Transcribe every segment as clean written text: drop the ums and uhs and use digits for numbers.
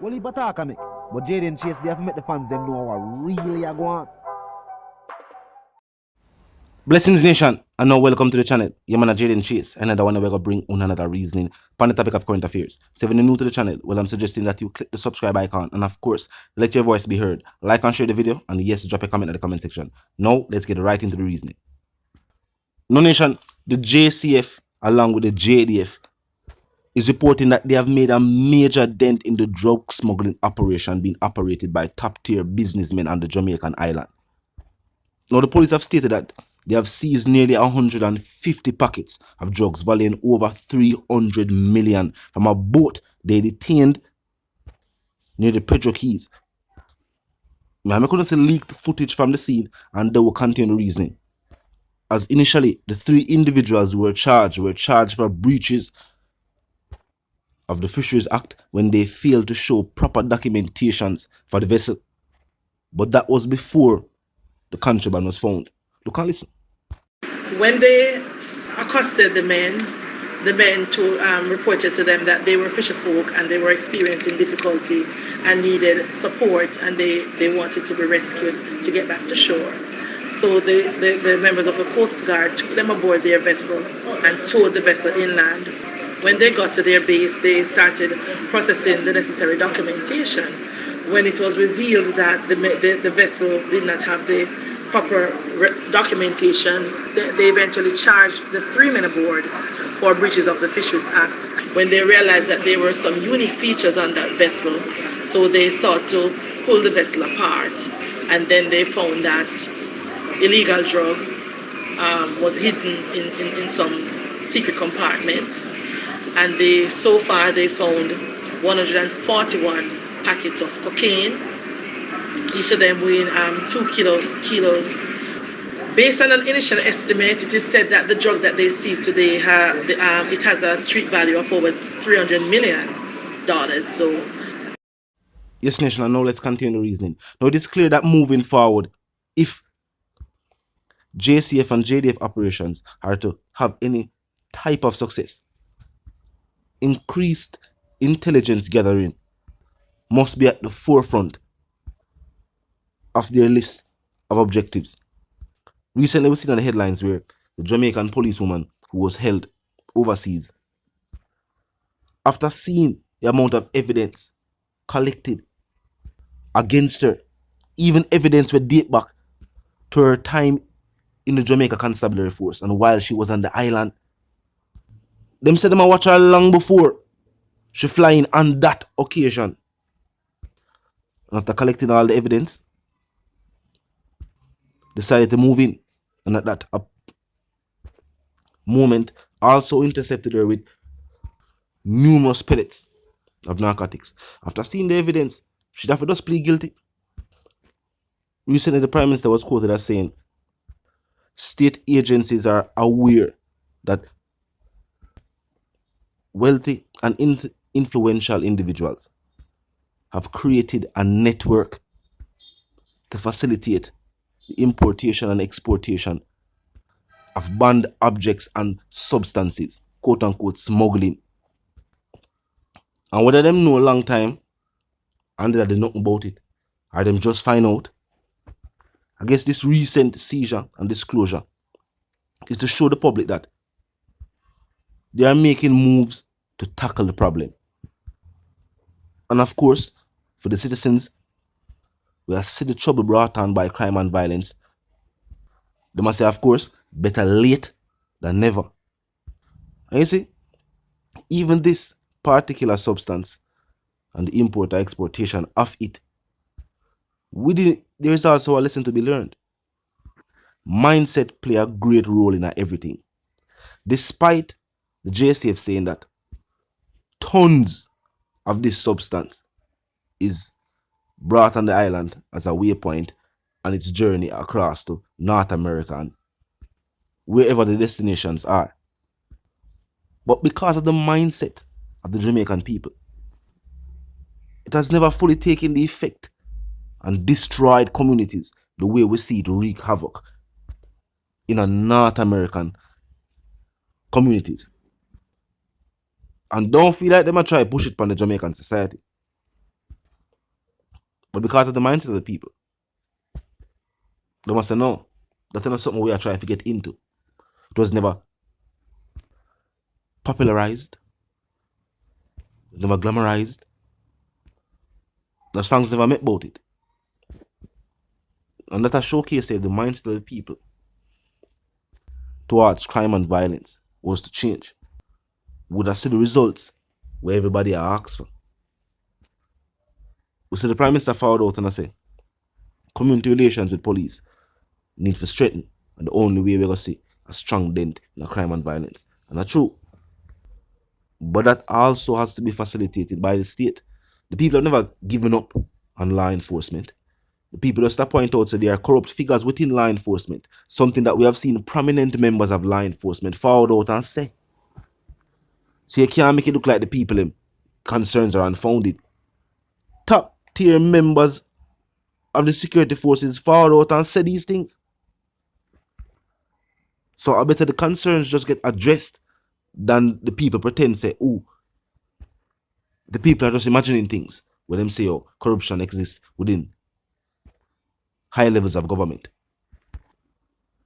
Well, he bataka make. But Jaden Chase, they have to make the fans them know what really are going on. Blessings Nation, and now welcome to the channel. Your man Jaden Chase, another one we're gonna bring on another reasoning on the topic of current affairs. So if you're new to the channel, well, I'm suggesting that you click the subscribe icon and of course let your voice be heard. Like and share the video, and yes, drop a comment in the comment section. Now let's get right into the reasoning. No Nation, the JCF along with the JDF is reporting that they have made a major dent in the drug smuggling operation being operated by top-tier businessmen on the Jamaican island. Now, the police have stated that they have seized nearly 150 packets of drugs valuing over 300 million from a boat they detained near the Pedro Keys. Now, I couldn't see leaked footage from the scene, and they will contain the reasoning. As initially, the three individuals were charged for breaches of the Fisheries Act when they failed to show proper documentations for the vessel. But that was before the contraband was found. Look and listen. When they accosted the men reported to them that they were fisher folk and they were experiencing difficulty and needed support, and they wanted to be rescued to get back to shore. So the members of the Coast Guard took them aboard their vessel and towed the vessel inland. When they got to their base, they started processing the necessary documentation. When it was revealed that the vessel did not have the proper documentation, they eventually charged the three men aboard for breaches of the Fisheries Act. When they realized that there were some unique features on that vessel, so they sought to pull the vessel apart, and then they found that illegal drug was hidden in some secret compartment. And so far they found 141 packets of cocaine, each of them weighing 2 kilos. Based on an initial estimate, it is said that the drug that they seized today it has a street value of over $300 million. So, yes, Nation, and now let's continue the reasoning. Now it is clear that moving forward, if JCF and JDF operations are to have any type of success, increased intelligence gathering must be at the forefront of their list of objectives. Recently, we've seen on the headlines where the Jamaican policewoman who was held overseas, after seeing the amount of evidence collected against her, even evidence would date back to her time in the Jamaica Constabulary Force and while she was on the island. Them said them a watch her long before she flying on that occasion. And after collecting all the evidence, decided to move in, and at that moment also intercepted her with numerous pellets of narcotics. After seeing the evidence, she'd have to just plead guilty. Recently, the Prime Minister was quoted as saying, state agencies are aware that wealthy and influential individuals have created a network to facilitate the importation and exportation of banned objects and substances, quote unquote smuggling. And whether them know a long time and that they know about it, or them just find out, I guess this recent seizure and disclosure is to show the public that they are making moves to tackle the problem. And of course, for the citizens, we have seen the trouble brought on by crime and violence. They must say, of course, better late than never. And you see, even this particular substance and the import or exportation of it, there is also a lesson to be learned. Mindset play a great role in everything. Despite the JCF saying that tons of this substance is brought on the island as a waypoint on its journey across to North America and wherever the destinations are. But because of the mindset of the Jamaican people, it has never fully taken the effect and destroyed communities the way we see it wreak havoc in a North American communities. And don't feel like them a try push it on the Jamaican society. But because of the mindset of the people, they must say no. That's not something we are trying to get into. It was never popularized. It was never glamorized. The songs never met about it. And that has showcased the mindset of the people towards crime and violence was to change. Would have seen the results where everybody asks for. We see the Prime Minister forward out and I say, community relations with police need to strengthen. And the only way we're going to see a strong dent in crime and violence. And that's true. But that also has to be facilitated by the state. The people have never given up on law enforcement. The people just to point out that there are corrupt figures within law enforcement. Something that we have seen prominent members of law enforcement forward out and say. So you can't make it look like the people concerns are unfounded. Top tier members of the security forces forward out and say these things. So I better the concerns just get addressed than the people pretend say, oh, the people are just imagining things when them say, oh, corruption exists within high levels of government.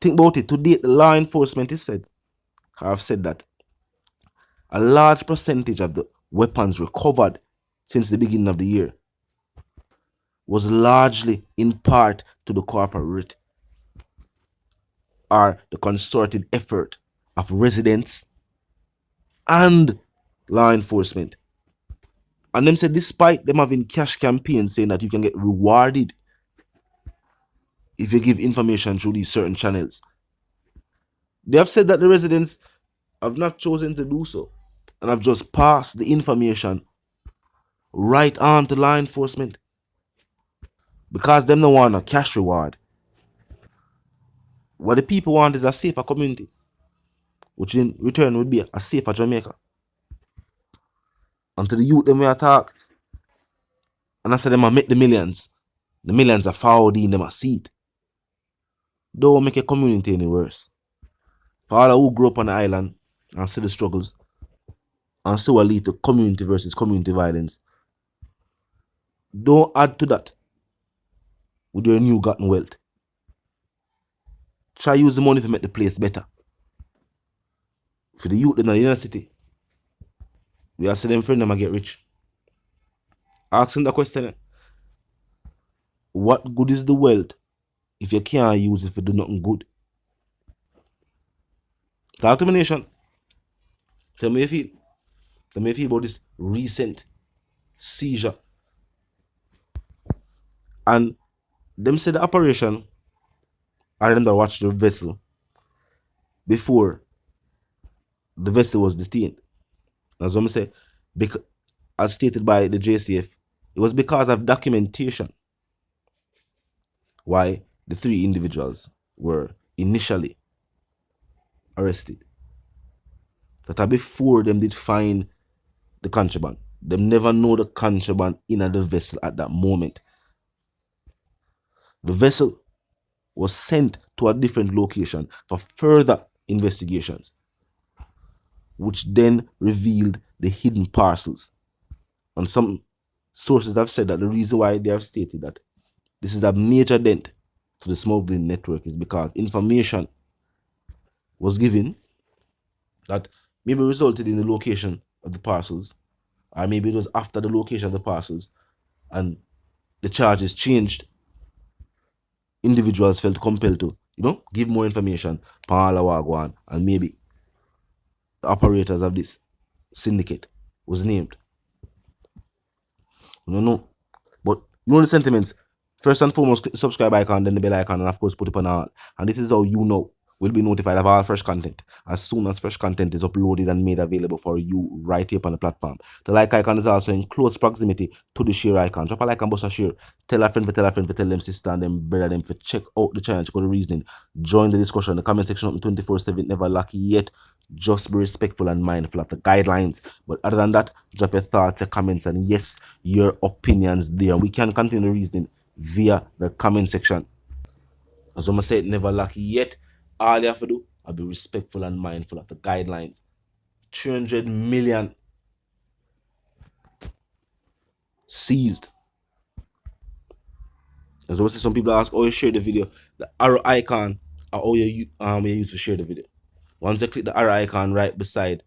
Think about it. To date, the law enforcement have said that a large percentage of the weapons recovered since the beginning of the year was largely in part to the corporate or the concerted effort of residents and law enforcement. And them said despite them having cash campaigns saying that you can get rewarded if you give information through these certain channels, they have said that the residents have not chosen to do so and have just passed the information right on to law enforcement because them don't want a cash reward. What the people want is a safer community, which in return would be a safer Jamaica. And to the youth, them we attack, and I said them I make the millions are forwarding them a seat. Don't make a community any worse. For all who grew up on the island and see the struggles and so will lead to community versus community violence, don't add to that with your new gotten wealth. Try use the money to make the place better. For the youth in the inner city, we are saying them friend them get rich. Asking the question, what good is the wealth if you can't use it for do nothing good? Talk to me, nation. Tell me how you feel. Tell me how you feel about this recent seizure. And them said the operation, I remember watched the vessel before the vessel was detained. As I say, because, as stated by the JCF, it was because of documentation why the three individuals were initially arrested. That before them did find the contraband. Them never know the contraband in the vessel at that moment. The vessel was sent to a different location for further investigations, which then revealed the hidden parcels. And some sources have said that the reason why they have stated that this is a major dent to the smuggling network is because information was given that maybe resulted in the location of the parcels, or maybe it was after the location of the parcels and the charges changed. Individuals felt compelled to, give more information, and maybe the operators of this syndicate was named. I don't know. But you know the sentiments. First and foremost, click the subscribe icon, then the bell icon, and of course put it on all. And this is how you know we'll be notified of all fresh content as soon as fresh content is uploaded and made available for you right here on the platform. The like icon is also in close proximity to the share icon. Drop a like and bust a share. Tell a friend to tell them sister and them brother them to check out the channel, check out the reasoning. Join the discussion in the comment section up 24/7. Never lucky yet. Just be respectful and mindful of the guidelines. But other than that, drop your thoughts, your comments, and yes, your opinions there. We can continue the reasoning via the comment section. As I said, never lucky yet. All you have to do is be respectful and mindful of the guidelines. 300 million seized. As well as some people ask, oh, you share the video. The arrow icon are all you use to share the video. Once you click the arrow icon right beside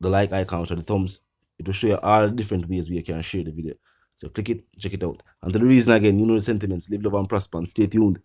the like icon or the thumbs, it will show you all the different ways where you can share the video. So click it, check it out. And to the reason again, you know the sentiments, live, love, and prosper, and stay tuned.